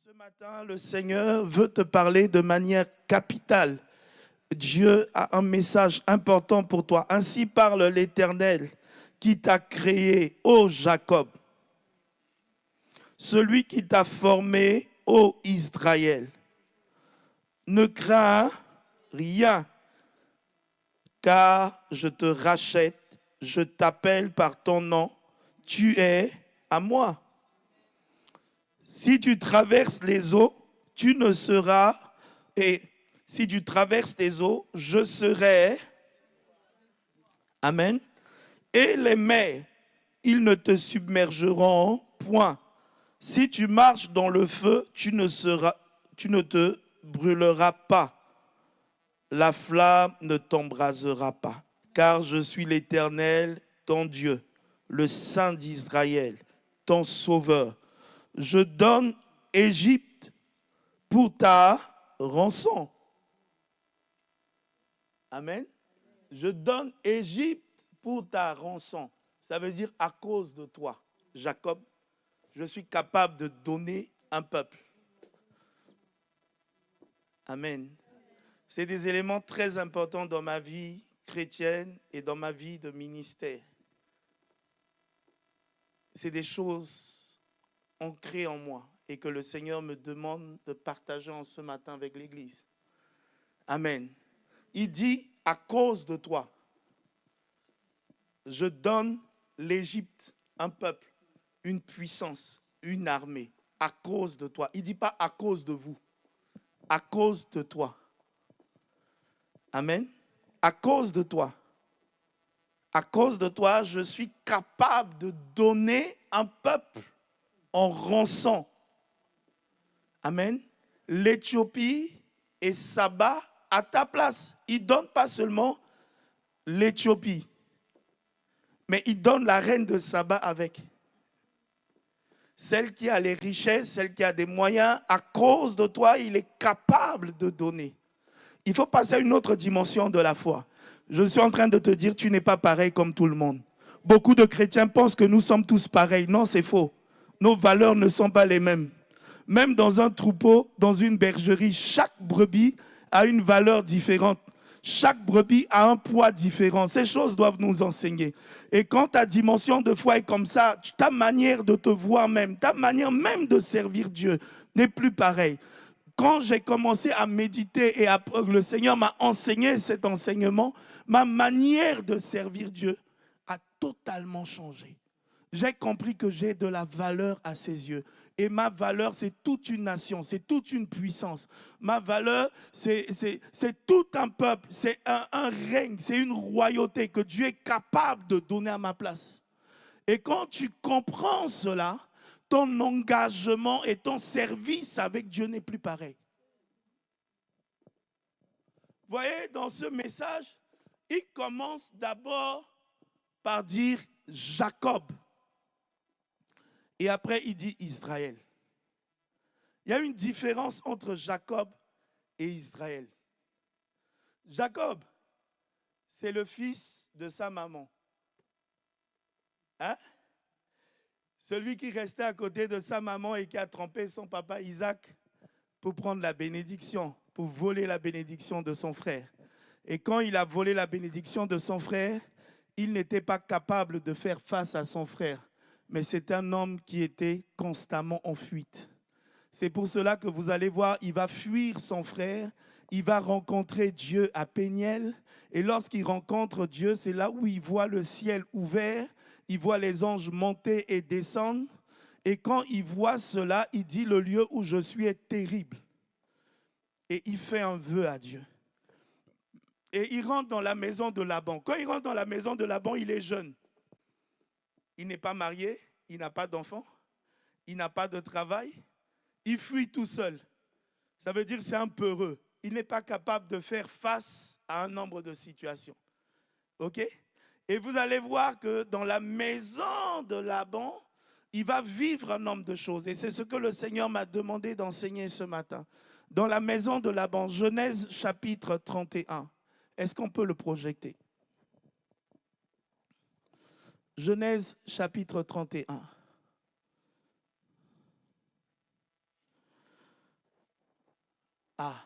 Ce matin, le Seigneur veut te parler de manière capitale. Dieu a un message important pour toi. Ainsi parle l'Éternel qui t'a créé, ô Jacob, celui qui t'a formé, ô Israël. Ne crains rien, car je te rachète, je t'appelle par ton nom, tu es à moi. Si tu traverses les eaux, tu ne seras, et si tu traverses les eaux, je serai. Amen. Et les mers, ils ne te submergeront point. Si tu marches dans le feu, tu ne te brûleras pas. La flamme ne t'embrasera pas. Car je suis l'Éternel, ton Dieu, le Saint d'Israël, ton Sauveur. Je donne Égypte pour ta rançon. Amen. Je donne Égypte pour ta rançon. Ça veut dire à cause de toi, Jacob, je suis capable de donner un peuple. Amen. C'est des éléments très importants dans ma vie chrétienne et dans ma vie de ministère. C'est des choses ancrées en moi et que le Seigneur me demande de partager en ce matin avec l'Église. Amen. Il dit, à cause de toi, je donne l'Égypte, un peuple, une puissance, une armée, à cause de toi. Il ne dit pas à cause de vous, à cause de toi. Amen. À cause de toi. À cause de toi, je suis capable de donner un peuple en rançon. Amen. L'Éthiopie et Saba à ta place. Il ne donne pas seulement l'Éthiopie, mais il donne la reine de Saba avec. Celle qui a les richesses, celle qui a des moyens, à cause de toi, il est capable de donner. Il faut passer à une autre dimension de la foi. Je suis en train de te dire, tu n'es pas pareil comme tout le monde. Beaucoup de chrétiens pensent que nous sommes tous pareils. Non, c'est faux. Nos valeurs ne sont pas les mêmes. Même dans un troupeau, dans une bergerie, chaque brebis a une valeur différente. Chaque brebis a un poids différent. Ces choses doivent nous enseigner. Et quand ta dimension de foi est comme ça, ta manière de te voir même, ta manière même de servir Dieu n'est plus pareille. Quand j'ai commencé à méditer et le Seigneur m'a enseigné cet enseignement, ma manière de servir Dieu a totalement changé. J'ai compris que j'ai de la valeur à ses yeux. Et ma valeur, c'est toute une nation, c'est toute une puissance. Ma valeur, c'est tout un peuple, c'est un règne, c'est une royauté que Dieu est capable de donner à ma place. Et quand tu comprends cela, ton engagement et ton service avec Dieu n'est plus pareil. Vous voyez, dans ce message, il commence d'abord par dire Jacob. Et après, il dit Israël. Il y a une différence entre Jacob et Israël. Jacob, c'est le fils de sa maman. Hein? Celui qui restait à côté de sa maman et qui a trompé son papa Isaac pour prendre la bénédiction, pour voler la bénédiction de son frère. Et quand il a volé la bénédiction de son frère, il n'était pas capable de faire face à son frère. Mais c'est un homme qui était constamment en fuite. C'est pour cela que vous allez voir, il va fuir son frère, il va rencontrer Dieu à Péniel. Et lorsqu'il rencontre Dieu, c'est là où il voit le ciel ouvert, il voit les anges monter et descendre. Et quand il voit cela, il dit, le lieu où je suis est terrible. Et il fait un vœu à Dieu. Et il rentre dans la maison de Laban. Quand il rentre dans la maison de Laban, il est jeune. Il n'est pas marié, il n'a pas d'enfant, il n'a pas de travail. Il fuit tout seul. Ça veut dire que c'est un peureux. Il n'est pas capable de faire face à un nombre de situations. OK? Et vous allez voir que dans la maison de Laban, il va vivre un nombre de choses. Et c'est ce que le Seigneur m'a demandé d'enseigner ce matin. Dans la maison de Laban, Genèse chapitre 31. Est-ce qu'on peut le projeter? Genèse chapitre 31. Ah,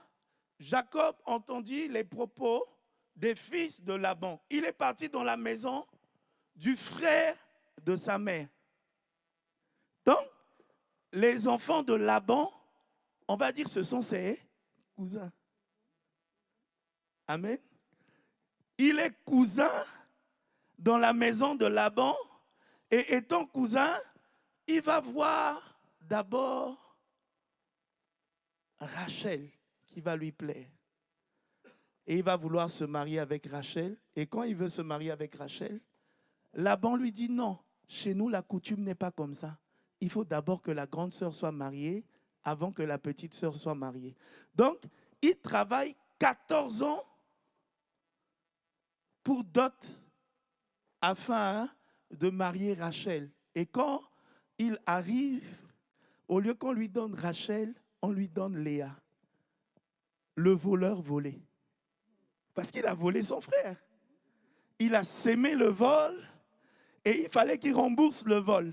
Jacob entendit les propos des fils de Laban. Il est parti dans la maison du frère de sa mère. Donc, les enfants de Laban, on va dire ce sont ses cousins. Amen. Il est cousin dans la maison de Laban et étant cousin, il va voir d'abord Rachel qui va lui plaire. Et il va vouloir se marier avec Rachel. Et quand il veut se marier avec Rachel, Laban lui dit non, chez nous la coutume n'est pas comme ça. Il faut d'abord que la grande sœur soit mariée avant que la petite sœur soit mariée. Donc, il travaille 14 ans pour dot afin de marier Rachel. Et quand il arrive, au lieu qu'on lui donne Rachel, on lui donne Léa, le voleur volé. Parce qu'il a volé son frère. Il a sémé le vol et il fallait qu'il rembourse le vol.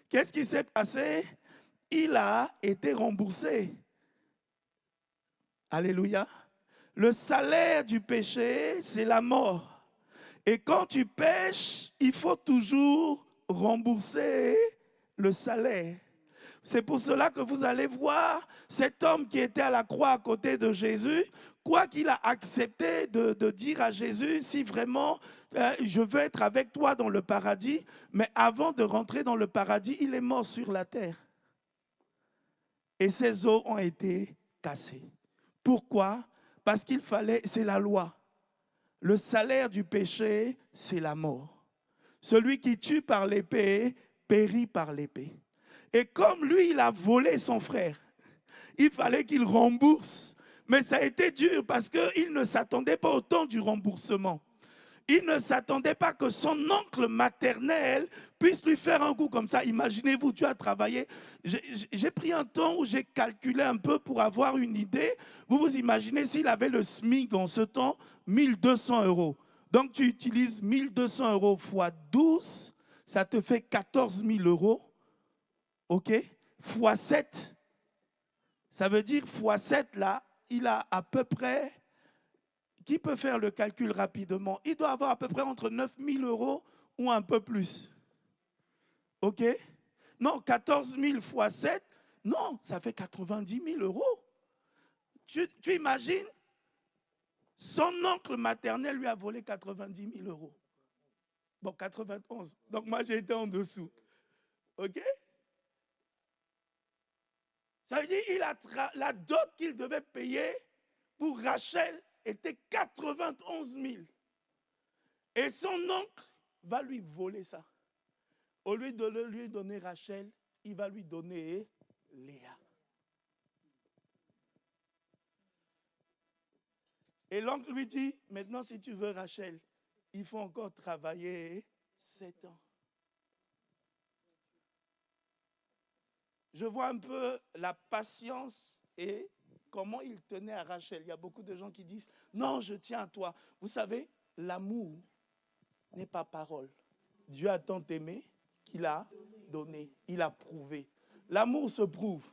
Qu'est-ce qui s'est passé? Il a été remboursé. Alléluia. Le salaire du péché, c'est la mort. Et quand tu pêches, il faut toujours rembourser le salaire. C'est pour cela que vous allez voir cet homme qui était à la croix à côté de Jésus, quoi qu'il a accepté de dire à Jésus, si vraiment je veux être avec toi dans le paradis, mais avant de rentrer dans le paradis, il est mort sur la terre. Et ses os ont été cassés. Pourquoi? Parce qu'il fallait, c'est la loi. Le salaire du péché, c'est la mort. Celui qui tue par l'épée, périt par l'épée. Et comme lui, il a volé son frère, il fallait qu'il rembourse. Mais ça a été dur parce qu'il ne s'attendait pas au temps du remboursement. Il ne s'attendait pas que son oncle maternel puisse lui faire un coup comme ça. Imaginez-vous, tu as travaillé. J'ai pris un temps où j'ai calculé un peu pour avoir une idée. Vous vous imaginez s'il avait le SMIC en ce temps, 1200 euros. Donc tu utilises 1200 euros fois 12, ça te fait 14 000 euros. OK? Fois 7. Ça veut dire fois 7 là, il a à peu près. Qui peut faire le calcul rapidement? Il doit avoir à peu près entre 9 000 euros ou un peu plus. OK? Non, 14 000 fois 7, non, ça fait 90 000 euros. Tu imagines? Son oncle maternel lui a volé 90 000 euros. Bon, 91. Donc moi, j'ai été en dessous. OK? Ça veut dire la dot qu'il devait payer pour Rachel était 91 000. Et son oncle va lui voler ça. Au lieu de lui donner Rachel, il va lui donner Léa. Et l'oncle lui dit, maintenant si tu veux Rachel, il faut encore travailler 7 ans. Je vois un peu la patience et comment il tenait à Rachel. Il y a beaucoup de gens qui disent, non, je tiens à toi. Vous savez, l'amour n'est pas parole. Dieu a tant aimé qu'il a donné, il a prouvé. L'amour se prouve.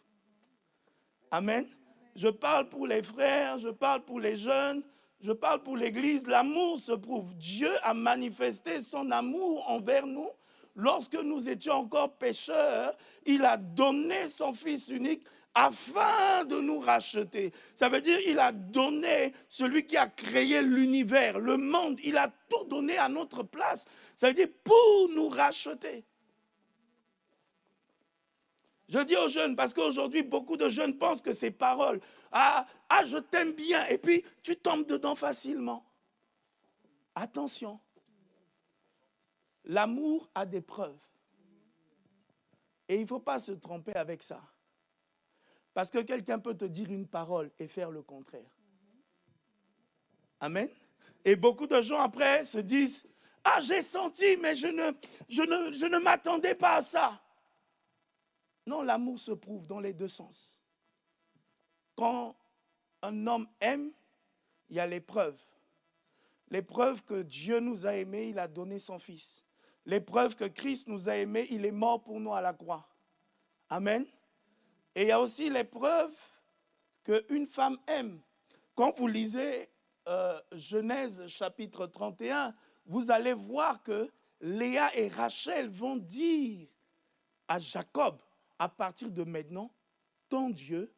Amen. Je parle pour les frères, je parle pour les jeunes, je parle pour l'Église. L'amour se prouve. Dieu a manifesté son amour envers nous. Lorsque nous étions encore pécheurs, il a donné son Fils unique afin de nous racheter. Ça veut dire qu'il a donné celui qui a créé l'univers, le monde. Il a tout donné à notre place. Ça veut dire pour nous racheter. Je dis aux jeunes, parce qu'aujourd'hui, beaucoup de jeunes pensent que ces paroles, je t'aime bien, et puis tu tombes dedans facilement. Attention, l'amour a des preuves. Et il ne faut pas se tromper avec ça. Parce que quelqu'un peut te dire une parole et faire le contraire. Amen. Et beaucoup de gens après se disent, j'ai senti, mais je ne m'attendais pas à ça. Non, l'amour se prouve dans les deux sens. Quand un homme aime, il y a les preuves. Les preuves que Dieu nous a aimés, il a donné son Fils. Les preuves que Christ nous a aimés, il est mort pour nous à la croix. Amen. Et il y a aussi les preuves qu'une femme aime. Quand vous lisez Genèse chapitre 31, vous allez voir que Léa et Rachel vont dire à Jacob, à partir de maintenant, ton Dieu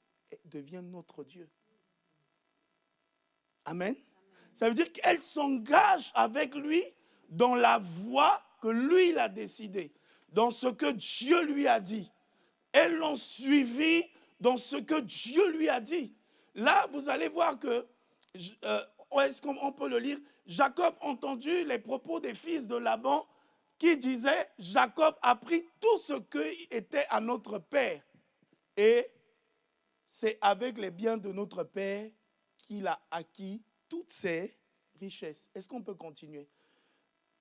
devient notre Dieu. Amen. Ça veut dire qu'elle s'engage avec lui dans la voie que lui il a décidé, dans ce que Dieu lui a dit. Elles l'ont suivi dans ce que Dieu lui a dit. Là, vous allez voir que, est-ce qu'on peut le lire? Jacob a entendu les propos des fils de Laban qui disaient, Jacob a pris tout ce qui était à notre père et c'est avec les biens de notre père qu'il a acquis toutes ses richesses. Est-ce qu'on peut continuer?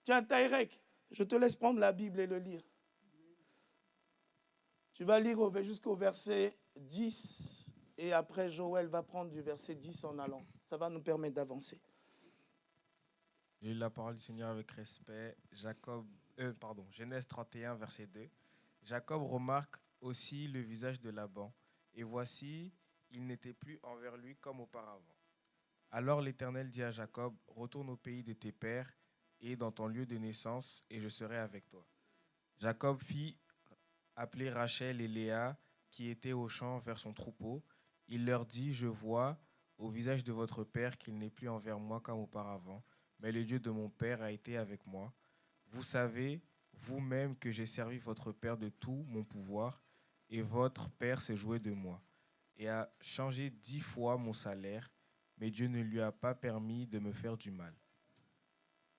Tiens, Taïrek, je te laisse prendre la Bible et le lire. Tu vas lire jusqu'au verset 10 et après Joël va prendre du verset 10 en allant. Ça va nous permettre d'avancer. J'ai lu la parole du Seigneur avec respect. Genèse 31, verset 2. Jacob remarque aussi le visage de Laban, et voici, il n'était plus envers lui comme auparavant. Alors l'Éternel dit à Jacob, retourne au pays de tes pères et dans ton lieu de naissance, et je serai avec toi. Jacob fit appeler Rachel et Léa, qui étaient au champ vers son troupeau. Il leur dit, je vois au visage de votre père qu'il n'est plus envers moi comme auparavant, mais le Dieu de mon père a été avec moi. Vous savez vous-même que j'ai servi votre père de tout mon pouvoir, et votre père s'est joué de moi, et a changé 10 fois mon salaire, mais Dieu ne lui a pas permis de me faire du mal.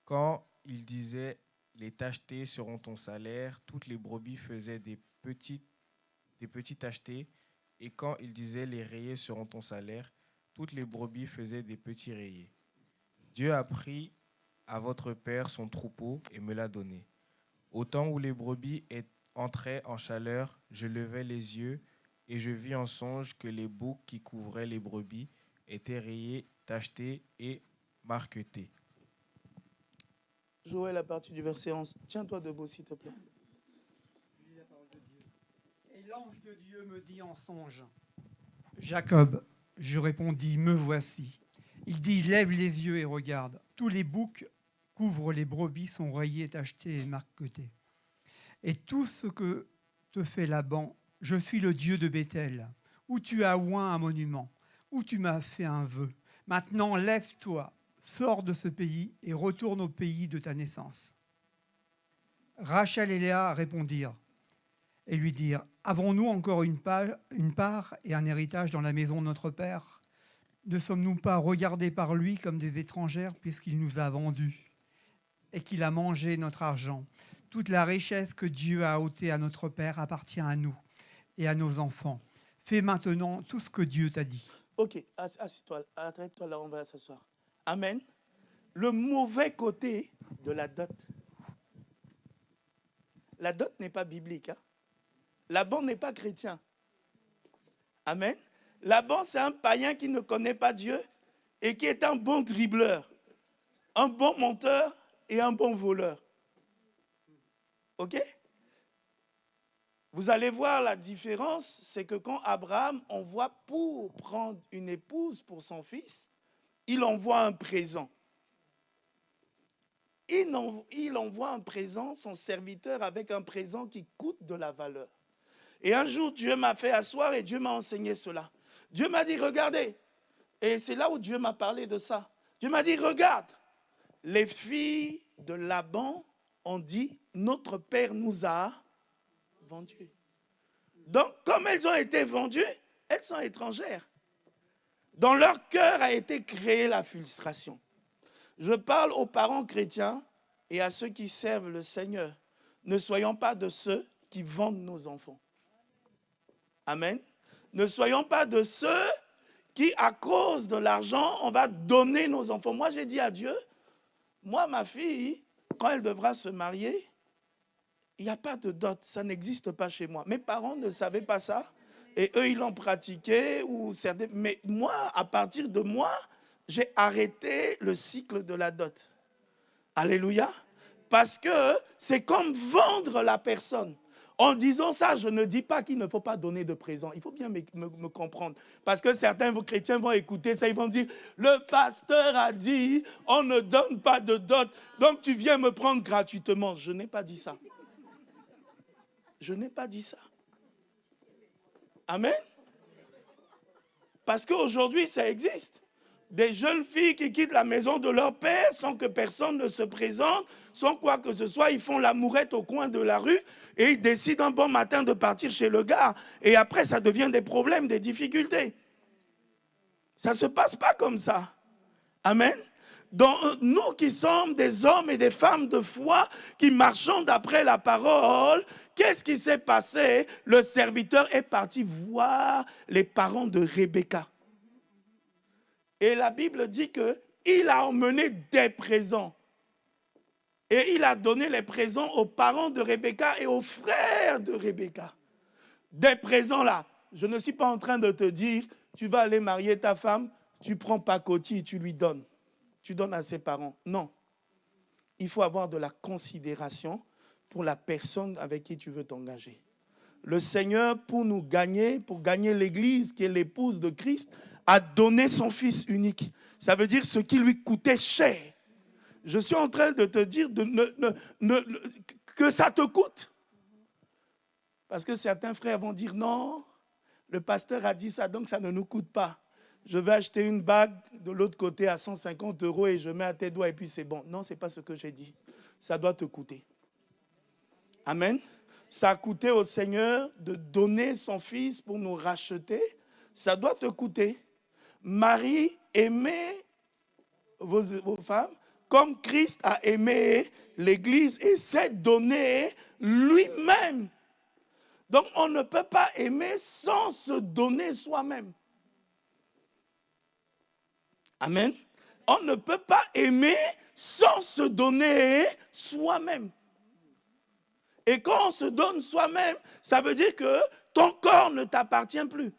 Quand il disait, les tachetés seront ton salaire, toutes les brebis faisaient des petits tachetés, et quand il disait, les rayés seront ton salaire, toutes les brebis faisaient des petits rayés. Dieu a pris à votre père son troupeau et me l'a donné. Au temps où les brebis entraient en chaleur, je levai les yeux et je vis en songe que les boucs qui couvraient les brebis étaient rayés, tachetés et marquetés. Joël, à partir du verset 11. Tiens-toi debout, s'il te plaît. La parole de Dieu. Et l'ange de Dieu me dit en songe, Jacob, je répondis, me voici. Il dit, lève les yeux et regarde. Tous les boucs couvrent les brebis sont rayés, tachetés et marquetés. Et tout ce que te fait Laban, je suis le Dieu de Béthel, où tu as oint un monument, où tu m'as fait un vœu. Maintenant, lève-toi, sors de ce pays et retourne au pays de ta naissance. Rachel et Léa répondirent et lui dirent, avons-nous encore une part et un héritage dans la maison de notre père? Ne sommes-nous pas regardés par lui comme des étrangères puisqu'il nous a vendus et qu'il a mangé notre argent? Toute la richesse que Dieu a ôtée à notre père appartient à nous et à nos enfants. Fais maintenant tout ce que Dieu t'a dit. Ok, assieds-toi, arrête-toi là, on va s'asseoir. Amen. Le mauvais côté de la dot. La dot n'est pas biblique. Laban n'est pas chrétien. Amen. Laban, c'est un païen qui ne connaît pas Dieu et qui est un bon dribbleur, un bon menteur et un bon voleur. Ok? Vous allez voir la différence, c'est que quand Abraham envoie pour prendre une épouse pour son fils, il envoie un présent. Il envoie un présent, son serviteur, avec un présent qui coûte de la valeur. Et un jour, Dieu m'a fait asseoir et Dieu m'a enseigné cela. Dieu m'a dit, regardez. Et c'est là où Dieu m'a parlé de ça. Dieu m'a dit, regarde. Les filles de Laban ont dit, notre père nous a vendus. Donc, comme elles ont été vendues, elles sont étrangères. Dans leur cœur a été créée la frustration. Je parle aux parents chrétiens et à ceux qui servent le Seigneur. Ne soyons pas de ceux qui vendent nos enfants. Amen. Ne soyons pas de ceux qui, à cause de l'argent, on va donner nos enfants. Moi, j'ai dit à Dieu, moi, ma fille, quand elle devra se marier, il n'y a pas de dot, ça n'existe pas chez moi. Mes parents ne savaient pas ça et eux, ils l'ont pratiqué. Mais moi, à partir de moi, j'ai arrêté le cycle de la dot. Alléluia. Parce que c'est comme vendre la personne. En disant ça, je ne dis pas qu'il ne faut pas donner de présent. Il faut bien me comprendre. Parce que certains chrétiens vont écouter ça, ils vont dire, le pasteur a dit, on ne donne pas de dot, donc tu viens me prendre gratuitement. Je n'ai pas dit ça. Je n'ai pas dit ça. Amen. Parce qu'aujourd'hui, ça existe. Des jeunes filles qui quittent la maison de leur père sans que personne ne se présente, sans quoi que ce soit, ils font l'amourette au coin de la rue et ils décident un bon matin de partir chez le gars. Et après, ça devient des problèmes, des difficultés. Ça ne se passe pas comme ça. Amen. Donc, nous qui sommes des hommes et des femmes de foi, qui marchons d'après la parole, qu'est-ce qui s'est passé? Le serviteur est parti voir les parents de Rebecca. Et la Bible dit qu'il a emmené des présents. Et il a donné les présents aux parents de Rebecca et aux frères de Rebecca. Des présents là. Je ne suis pas en train de te dire, tu vas aller marier ta femme, tu prends pacotille et tu lui donnes. Tu donnes à ses parents. Non. Il faut avoir de la considération pour la personne avec qui tu veux t'engager. Le Seigneur, pour nous gagner, pour gagner l'Église qui est l'épouse de Christ, a donné son Fils unique. Ça veut dire ce qui lui coûtait cher. Je suis en train de te dire que ça te coûte. Parce que certains frères vont dire non, le pasteur a dit ça, donc ça ne nous coûte pas. Je vais acheter une bague de l'autre côté à 150 € et je mets à tes doigts et puis c'est bon. Non, ce n'est pas ce que j'ai dit. Ça doit te coûter. Amen. Ça a coûté au Seigneur de donner son Fils pour nous racheter. Ça doit te coûter. Marie, aimez vos femmes comme Christ a aimé l'Église et s'est donné lui-même. Donc, on ne peut pas aimer sans se donner soi-même. Amen. On ne peut pas aimer sans se donner soi-même. Et quand on se donne soi-même, ça veut dire que ton corps ne t'appartient plus.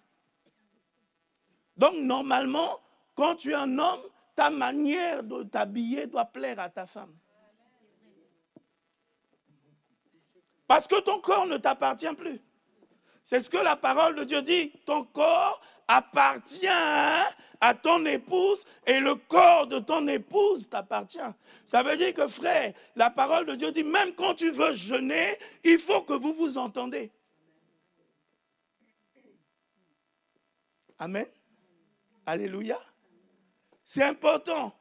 Donc, normalement, quand tu es un homme, ta manière de t'habiller doit plaire à ta femme. Parce que ton corps ne t'appartient plus. C'est ce que la parole de Dieu dit. Ton corps appartient à ton épouse et le corps de ton épouse t'appartient. Ça veut dire que, frère, la parole de Dieu dit, même quand tu veux jeûner, il faut que vous vous entendez. Amen. Alléluia. C'est important.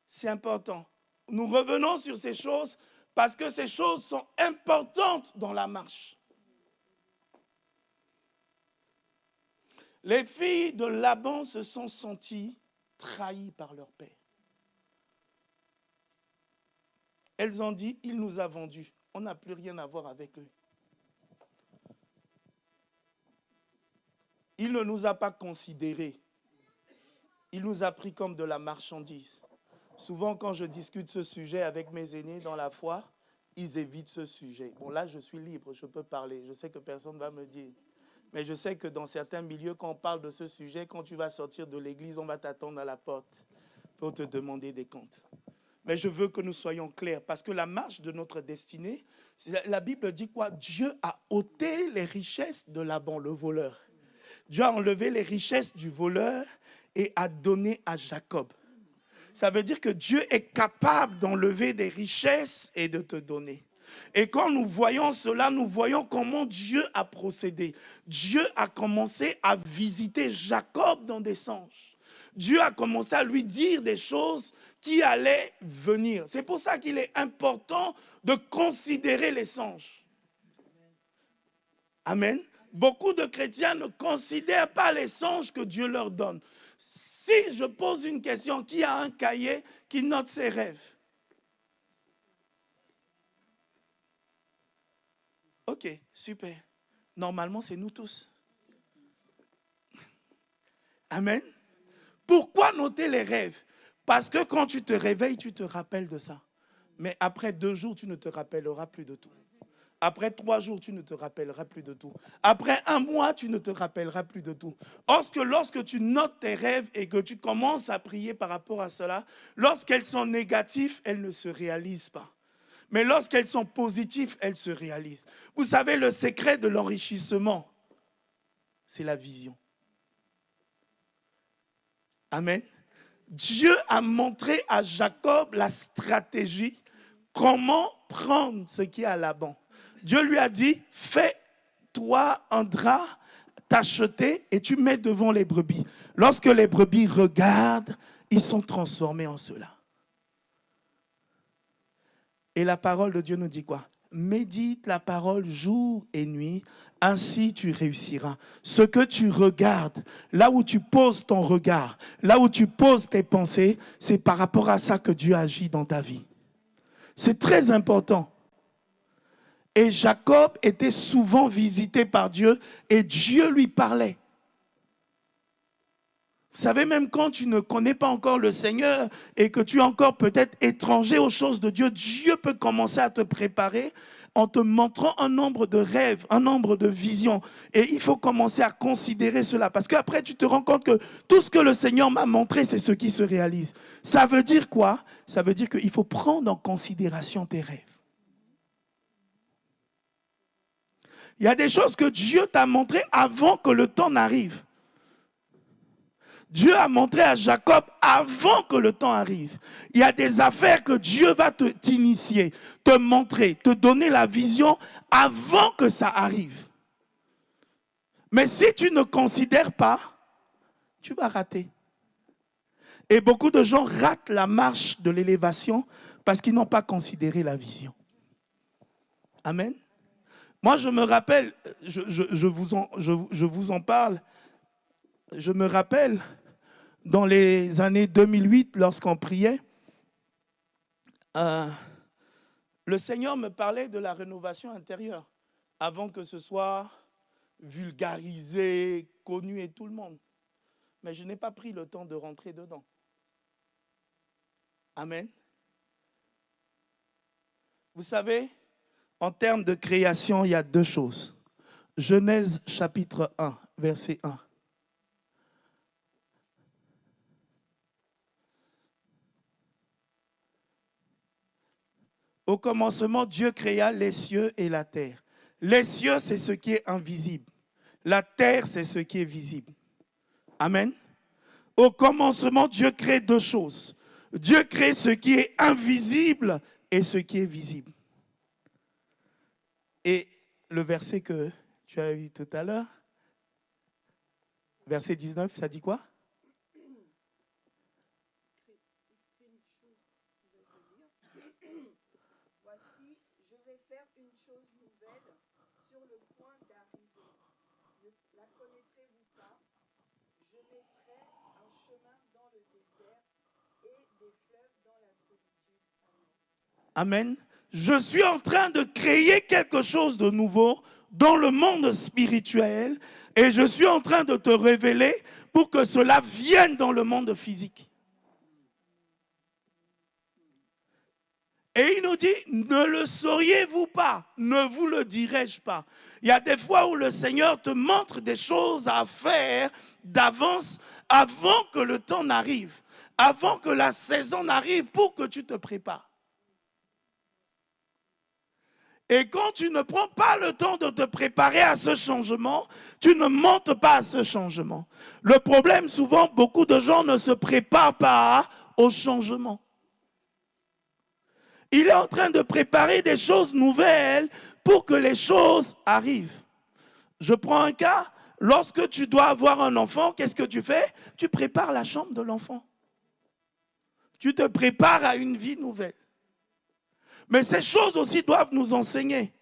C'est important. Nous revenons sur ces choses parce que ces choses sont importantes dans la marche. Les filles de Laban se sont senties trahies par leur père. Elles ont dit, il nous a vendus. On n'a plus rien à voir avec eux. Il ne nous a pas considérés. Il nous a pris comme de la marchandise. Souvent, quand je discute ce sujet avec mes aînés dans la foi, ils évitent ce sujet. Bon, là, je suis libre, je peux parler. Je sais que personne ne va me dire. Mais je sais que dans certains milieux, quand on parle de ce sujet, quand tu vas sortir de l'église, on va t'attendre à la porte pour te demander des comptes. Mais je veux que nous soyons clairs, parce que la marche de notre destinée, la Bible dit quoi? Dieu a ôté les richesses de Laban, le voleur. Dieu a enlevé les richesses du voleur et a donné à Jacob. Ça veut dire que Dieu est capable d'enlever des richesses et de te donner. Et quand nous voyons cela, nous voyons comment Dieu a procédé. Dieu a commencé à visiter Jacob dans des songes. Dieu a commencé à lui dire des choses qui allaient venir. C'est pour ça qu'il est important de considérer les songes. Amen. Beaucoup de chrétiens ne considèrent pas les songes que Dieu leur donne. Si je pose une question, qui a un cahier qui note ses rêves? Ok, super. Normalement, c'est nous tous. Amen. Pourquoi noter les rêves? Parce que quand tu te réveilles, tu te rappelles de ça. Mais après 2 jours, tu ne te rappelleras plus de tout. Après 3 jours, tu ne te rappelleras plus de tout. Après 1 mois, tu ne te rappelleras plus de tout. Lorsque tu notes tes rêves et que tu commences à prier par rapport à cela, lorsqu'elles sont négatives, elles ne se réalisent pas. Mais lorsqu'elles sont positives, elles se réalisent. Vous savez, le secret de l'enrichissement, c'est la vision. Amen. Dieu a montré à Jacob la stratégie, comment prendre ce qui est à Laban. Dieu lui a dit, fais-toi un drap, t'acheter et tu mets devant les brebis. Lorsque les brebis regardent, ils sont transformés en cela. Et la parole de Dieu nous dit quoi? Médite la parole jour et nuit, ainsi tu réussiras. Ce que tu regardes, là où tu poses ton regard, là où tu poses tes pensées, c'est par rapport à ça que Dieu agit dans ta vie. C'est très important. Et Jacob était souvent visité par Dieu et Dieu lui parlait. Vous savez, même quand tu ne connais pas encore le Seigneur et que tu es encore peut-être étranger aux choses de Dieu, Dieu peut commencer à te préparer en te montrant un nombre de rêves, un nombre de visions. Et il faut commencer à considérer cela. Parce qu'après, tu te rends compte que tout ce que le Seigneur m'a montré, c'est ce qui se réalise. Ça veut dire quoi? Ça veut dire qu'il faut prendre en considération tes rêves. Il y a des choses que Dieu t'a montrées avant que le temps n'arrive. Dieu a montré à Jacob avant que le temps arrive. Il y a des affaires que Dieu va t'initier, te montrer, te donner la vision avant que ça arrive. Mais si tu ne considères pas, tu vas rater. Et beaucoup de gens ratent la marche de l'élévation parce qu'ils n'ont pas considéré la vision. Amen. Moi, je me rappelle, je vous en parle, je me rappelle, dans les années 2008, lorsqu'on priait, le Seigneur me parlait de la rénovation intérieure, avant que ce soit vulgarisé, connu et tout le monde. Mais je n'ai pas pris le temps de rentrer dedans. Amen. Vous savez, en termes de création, il y a deux choses. Genèse chapitre 1, verset 1. Au commencement, Dieu créa les cieux et la terre. Les cieux, c'est ce qui est invisible. La terre, c'est ce qui est visible. Amen. Au commencement, Dieu crée deux choses. Dieu crée ce qui est invisible et ce qui est visible. Et le verset que tu as vu tout à l'heure, verset 19, ça dit quoi? Amen. Je suis en train de créer quelque chose de nouveau dans le monde spirituel et je suis en train de te révéler pour que cela vienne dans le monde physique. Et il nous dit, ne le sauriez-vous pas? Ne vous le dirai-je pas? Il y a des fois où le Seigneur te montre des choses à faire d'avance avant que le temps n'arrive, avant que la saison n'arrive pour que tu te prépares. Et quand tu ne prends pas le temps de te préparer à ce changement, tu ne montes pas à ce changement. Le problème, souvent, beaucoup de gens ne se préparent pas au changement. Il est en train de préparer des choses nouvelles pour que les choses arrivent. Je prends un cas. Lorsque tu dois avoir un enfant, qu'est-ce que tu fais? Tu prépares la chambre de l'enfant. Tu te prépares à une vie nouvelle. Mais ces choses aussi doivent nous enseigner.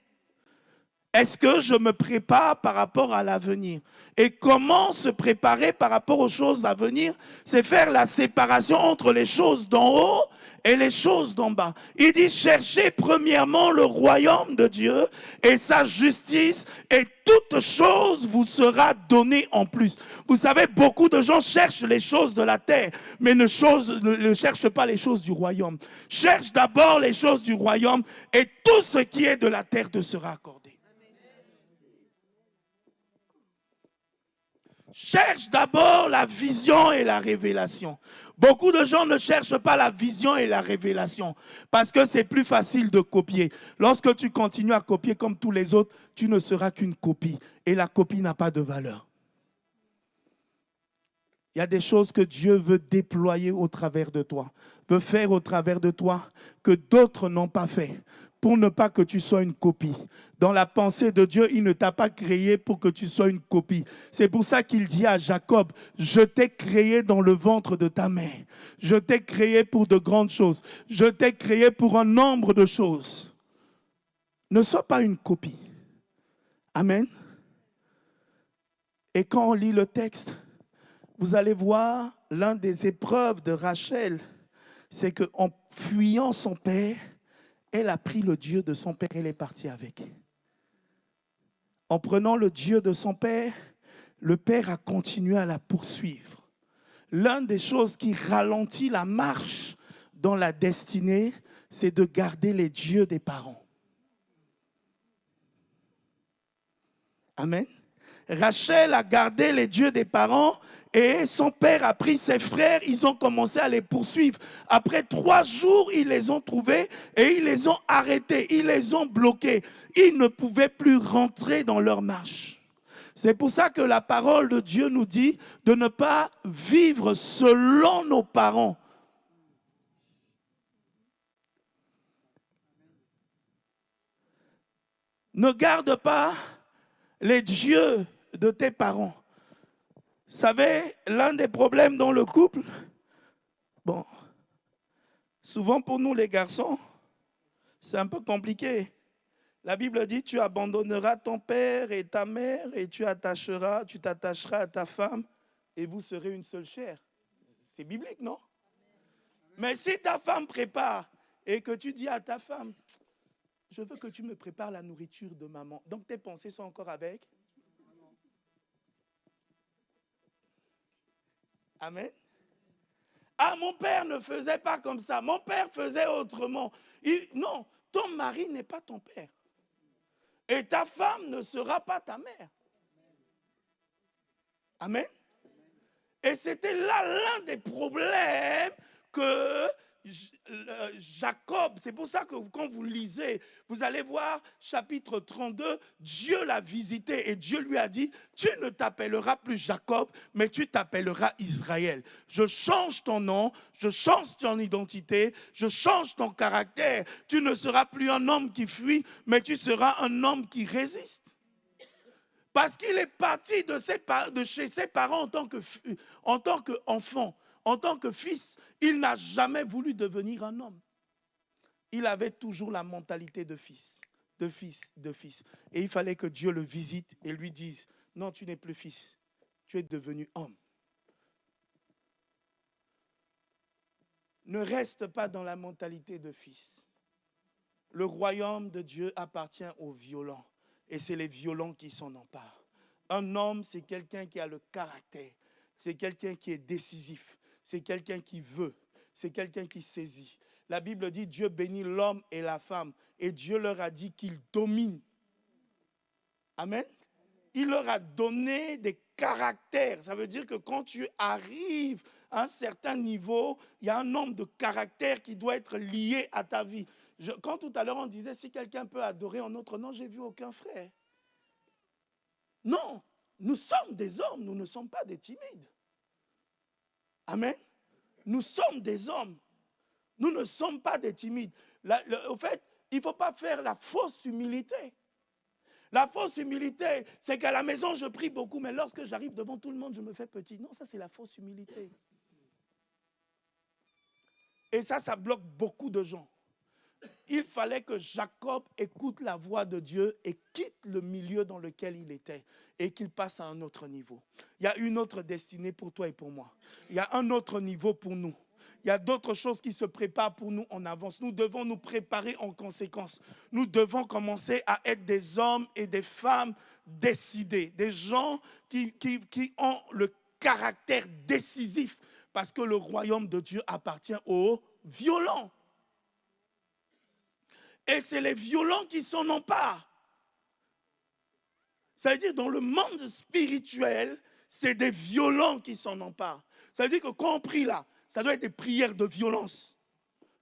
Est-ce que je me prépare par rapport à l'avenir? Et comment se préparer par rapport aux choses à venir? C'est faire la séparation entre les choses d'en haut et les choses d'en bas. Il dit, cherchez premièrement le royaume de Dieu et sa justice et toute chose vous sera donnée en plus. Vous savez, beaucoup de gens cherchent les choses de la terre, mais ne cherchent pas les choses du royaume. Cherche d'abord les choses du royaume et tout ce qui est de la terre te sera accordé. Cherche d'abord la vision et la révélation. Beaucoup de gens ne cherchent pas la vision et la révélation parce que c'est plus facile de copier. Lorsque tu continues à copier comme tous les autres, tu ne seras qu'une copie et la copie n'a pas de valeur. Il y a des choses que Dieu veut déployer au travers de toi, veut faire au travers de toi que d'autres n'ont pas fait, pour ne pas que tu sois une copie. Dans la pensée de Dieu, il ne t'a pas créé pour que tu sois une copie. C'est pour ça qu'il dit à Jacob, je t'ai créé dans le ventre de ta mère. Je t'ai créé pour de grandes choses. Je t'ai créé pour un nombre de choses. Ne sois pas une copie. Amen. Et quand on lit le texte, vous allez voir, l'un des épreuves de Rachel, c'est qu'en fuyant son père, elle a pris le Dieu de son père et elle est partie avec. En prenant le Dieu de son père, le père a continué à la poursuivre. L'une des choses qui ralentit la marche dans la destinée, c'est de garder les dieux des parents. Amen. Rachel a gardé les dieux des parents et son père a pris ses frères, ils ont commencé à les poursuivre. Après 3 jours, ils les ont trouvés et ils les ont arrêtés, ils les ont bloqués. Ils ne pouvaient plus rentrer dans leur marche. C'est pour ça que la parole de Dieu nous dit de ne pas vivre selon nos parents. Ne garde pas les dieux de tes parents. Vous savez, l'un des problèmes dans le couple, souvent pour nous les garçons, c'est un peu compliqué. La Bible dit, tu abandonneras ton père et ta mère et tu t'attacheras à ta femme et vous serez une seule chair. C'est biblique, non? Mais si ta femme prépare et que tu dis à ta femme, je veux que tu me prépares la nourriture de maman. Donc tes pensées sont encore avec? Amen. Ah, mon père ne faisait pas comme ça. Mon père faisait autrement. Non, ton mari n'est pas ton père. Et ta femme ne sera pas ta mère. Amen. Et c'était là l'un des problèmes que Jacob, c'est pour ça que quand vous lisez, vous allez voir chapitre 32, Dieu l'a visité et Dieu lui a dit, tu ne t'appelleras plus Jacob, mais tu t'appelleras Israël. Je change ton nom, je change ton identité, je change ton caractère. Tu ne seras plus un homme qui fuit, mais tu seras un homme qui résiste. Parce qu'il est parti de chez ses parents en tant qu'enfant, en tant que fils. Il n'a jamais voulu devenir un homme. Il avait toujours la mentalité de fils, de fils, de fils. Et il fallait que Dieu le visite et lui dise, non, tu n'es plus fils, tu es devenu homme. Ne reste pas dans la mentalité de fils. Le royaume de Dieu appartient aux violents. Et c'est les violents qui s'en emparent. Un homme, c'est quelqu'un qui a le caractère. C'est quelqu'un qui est décisif. C'est quelqu'un qui veut. C'est quelqu'un qui saisit. La Bible dit, Dieu bénit l'homme et la femme. Et Dieu leur a dit qu'ils dominent. Amen. Il leur a donné des caractères. Ça veut dire que quand tu arrives à un certain niveau, il y a un nombre de caractères qui doit être lié à ta vie. Quand tout à l'heure on disait si quelqu'un peut adorer en notre nom, j'ai vu aucun frère. Non, nous sommes des hommes, nous ne sommes pas des timides. Amen. Nous sommes des hommes. Nous ne sommes pas des timides. Au fait, il ne faut pas faire la fausse humilité. La fausse humilité, c'est qu'à la maison, je prie beaucoup, mais lorsque j'arrive devant tout le monde, je me fais petit. Non, ça, c'est la fausse humilité. Et ça bloque beaucoup de gens. Il fallait que Jacob écoute la voix de Dieu et quitte le milieu dans lequel il était et qu'il passe à un autre niveau. Il y a une autre destinée pour toi et pour moi. Il y a un autre niveau pour nous. Il y a d'autres choses qui se préparent pour nous en avance. Nous devons nous préparer en conséquence. Nous devons commencer à être des hommes et des femmes décidés. Des gens qui ont le caractère décisif parce que le royaume de Dieu appartient aux violents. Et c'est les violents qui s'en emparent. Ça veut dire dans le monde spirituel, c'est des violents qui s'en emparent. Ça veut dire que quand on prie là, ça doit être des prières de violence.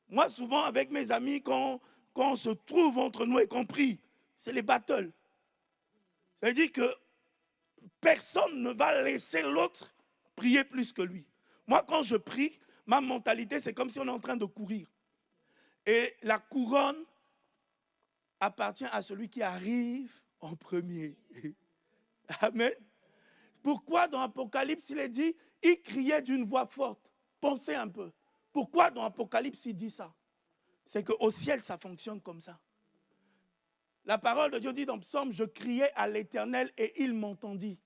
Moi, souvent, avec mes amis, quand on se trouve entre nous et qu'on prie, c'est les battles. Ça veut dire que personne ne va laisser l'autre prier plus que lui. Moi, quand je prie, ma mentalité, c'est comme si on est en train de courir. Et la couronne appartient à celui qui arrive en premier. Amen. Pourquoi dans Apocalypse, il est dit, il criait d'une voix forte. Pensez un peu. Pourquoi dans Apocalypse, il dit ça? C'est qu'au ciel, ça fonctionne comme ça. La parole de Dieu dit dans Psaume, je criais à l'Éternel et il m'entendit.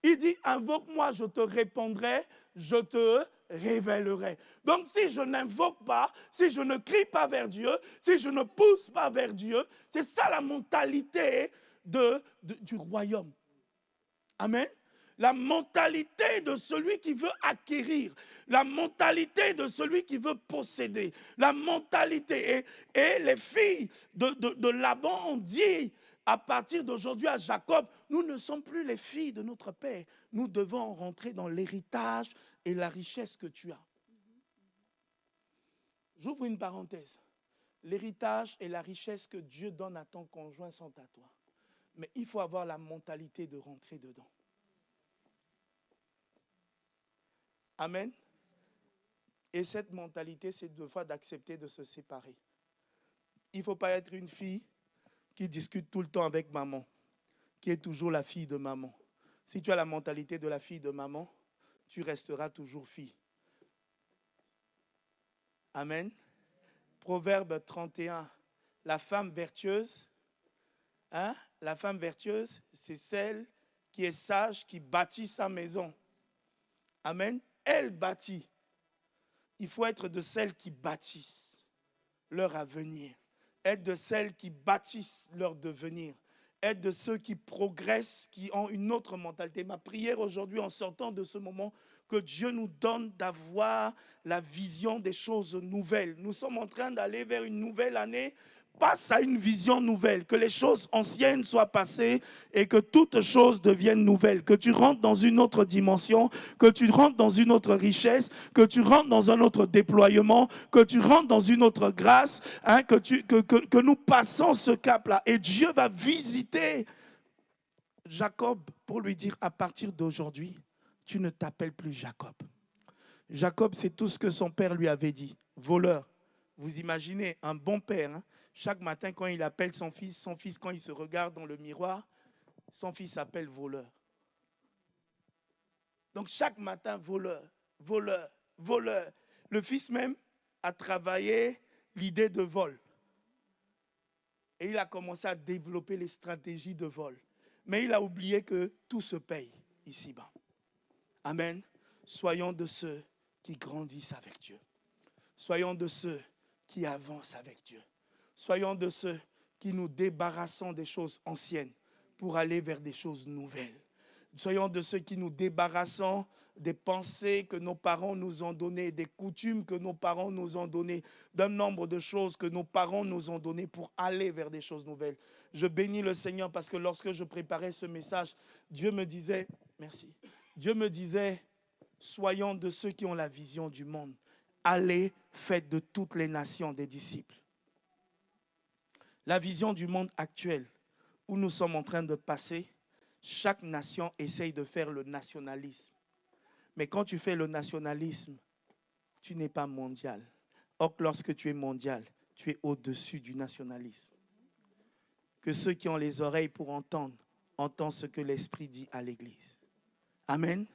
Il dit, invoque-moi, je te répondrai, je te révélerai. Donc si je n'invoque pas, si je ne crie pas vers Dieu, si je ne pousse pas vers Dieu, c'est ça la mentalité du royaume. Amen. La mentalité de celui qui veut acquérir, la mentalité de celui qui veut posséder, la mentalité. Et les filles de Laban ont dit, à partir d'aujourd'hui à Jacob, nous ne sommes plus les filles de notre père. Nous devons rentrer dans l'héritage et la richesse que tu as. J'ouvre une parenthèse. L'héritage et la richesse que Dieu donne à ton conjoint sont à toi. Mais il faut avoir la mentalité de rentrer dedans. Amen. Et cette mentalité, c'est deux fois d'accepter de se séparer. Il ne faut pas être une fille qui discute tout le temps avec maman, qui est toujours la fille de maman. Si tu as la mentalité de la fille de maman, tu resteras toujours fille. Amen. Proverbe 31, la femme vertueuse, la femme vertueuse, c'est celle qui est sage, qui bâtit sa maison. Amen. Elle bâtit. Il faut être de celles qui bâtissent leur avenir. Être de celles qui bâtissent leur devenir. Être de ceux qui progressent, qui ont une autre mentalité. Ma prière aujourd'hui en sortant de ce moment, que Dieu nous donne d'avoir la vision des choses nouvelles. Nous sommes en train d'aller vers une nouvelle année. Passe à une vision nouvelle, que les choses anciennes soient passées et que toutes choses deviennent nouvelles, que tu rentres dans une autre dimension, que tu rentres dans une autre richesse, que tu rentres dans un autre déploiement, que tu rentres dans une autre grâce, que nous passons ce cap-là. Et Dieu va visiter Jacob pour lui dire, à partir d'aujourd'hui, tu ne t'appelles plus Jacob. Jacob, c'est tout ce que son père lui avait dit, voleur. Vous imaginez un bon père, chaque matin quand il appelle son fils quand il se regarde dans le miroir, son fils s'appelle voleur. Donc chaque matin, voleur, voleur, voleur. Le fils même a travaillé l'idée de vol. Et il a commencé à développer les stratégies de vol. Mais il a oublié que tout se paye ici-bas. Amen. Soyons de ceux qui grandissent avec Dieu. Soyons de ceux qui avancent avec Dieu. Soyons de ceux qui nous débarrassons des choses anciennes pour aller vers des choses nouvelles. Soyons de ceux qui nous débarrassons des pensées que nos parents nous ont données, des coutumes que nos parents nous ont données, d'un nombre de choses que nos parents nous ont données pour aller vers des choses nouvelles. Je bénis le Seigneur parce que lorsque je préparais ce message, Dieu me disait, merci, Dieu me disait, soyons de ceux qui ont la vision du monde. Allez, faites de toutes les nations des disciples. La vision du monde actuel où nous sommes en train de passer, chaque nation essaye de faire le nationalisme. Mais quand tu fais le nationalisme, tu n'es pas mondial. Or, lorsque tu es mondial, tu es au-dessus du nationalisme. Que ceux qui ont les oreilles pour entendre, entendent ce que l'Esprit dit à l'Église. Amen.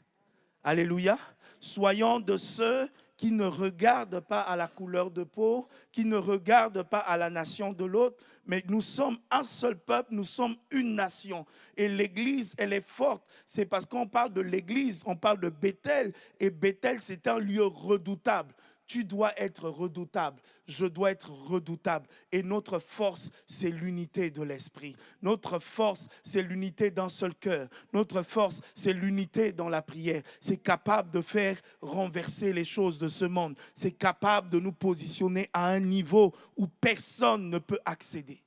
Alléluia. Soyons de ceux qui ne regardent pas à la couleur de peau, qui ne regardent pas à la nation de l'autre, mais nous sommes un seul peuple, nous sommes une nation. Et l'Église, elle est forte. C'est parce qu'on parle de l'Église, on parle de Bethel, et Bethel, c'est un lieu redoutable. Tu dois être redoutable, je dois être redoutable. Et notre force, c'est l'unité de l'esprit. Notre force, c'est l'unité d'un seul cœur. Notre force, c'est l'unité dans la prière. C'est capable de faire renverser les choses de ce monde. C'est capable de nous positionner à un niveau où personne ne peut accéder.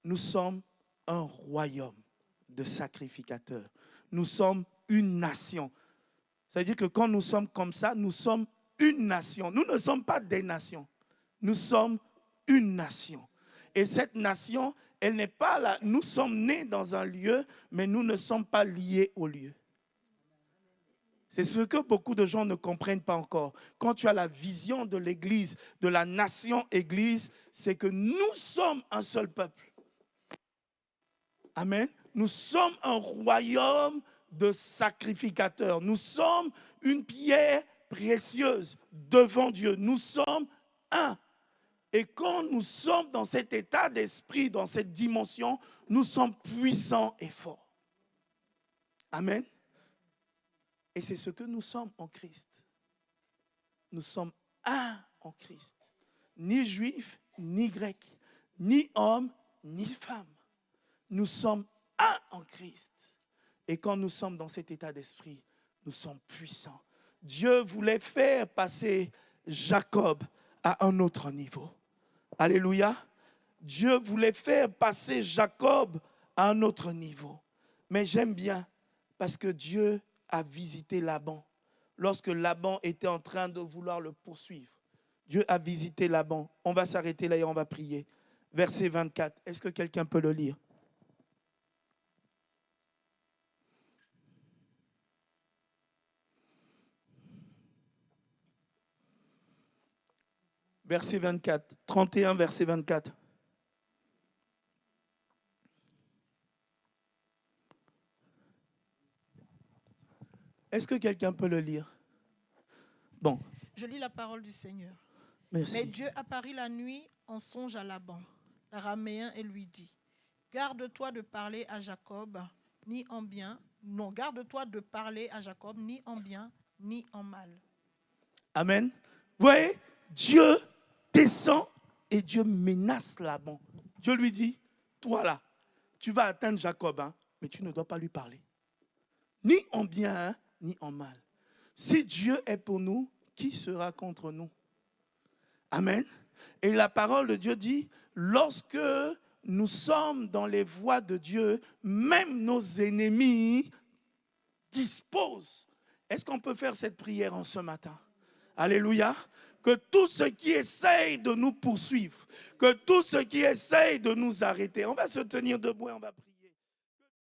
Nous sommes un royaume de sacrificateurs. nous sommes une nation. C'est-à-dire que quand nous sommes comme ça, nous sommes une nation. Nous ne sommes pas des nations. Nous sommes une nation. Et cette nation, elle n'est pas là. Nous sommes nés dans un lieu, mais nous ne sommes pas liés au lieu. C'est ce que beaucoup de gens ne comprennent pas encore. Quand tu as la vision de l'Église, de la nation Église, c'est que nous sommes un seul peuple. Amen. Nous sommes un royaume de sacrificateurs. Nous sommes une pierre précieuse devant Dieu. Nous sommes un. Et quand nous sommes dans cet état d'esprit, dans cette dimension, nous sommes puissants et forts. Amen. Et c'est ce que nous sommes en Christ. Nous sommes un en Christ. Ni juif, ni grec, ni homme, ni femme. Nous sommes un en Christ. Et quand nous sommes dans cet état d'esprit, nous sommes puissants. Dieu voulait faire passer Jacob à un autre niveau. Alléluia. Dieu voulait faire passer Jacob à un autre niveau. Mais j'aime bien parce que Dieu a visité Laban. Lorsque Laban était en train de vouloir le poursuivre, Dieu a visité Laban. On va s'arrêter là et on va prier. Verset 24. Est-ce que quelqu'un peut le lire? Verset 24. 31, verset 24. Est-ce que quelqu'un peut le lire? Bon. Je lis la parole du Seigneur. Merci. Mais Dieu apparut la nuit en songe à Laban, l'araméen, et lui dit, garde-toi de parler à Jacob, ni en bien. Non, garde-toi de parler à Jacob, ni en bien, ni en mal. Amen. Vous voyez, Dieu descend et Dieu menace Laban. Dieu lui dit, toi là, tu vas atteindre Jacob, hein, mais tu ne dois pas lui parler. Ni en bien, hein, ni en mal. Si Dieu est pour nous, qui sera contre nous? Amen. Et la parole de Dieu dit, lorsque nous sommes dans les voies de Dieu, même nos ennemis disposent. Est-ce qu'on peut faire cette prière en ce matin? Alléluia. Que tous ceux qui essayent de nous poursuivre, que tous ceux qui essayent de nous arrêter, on va se tenir debout et on va prier.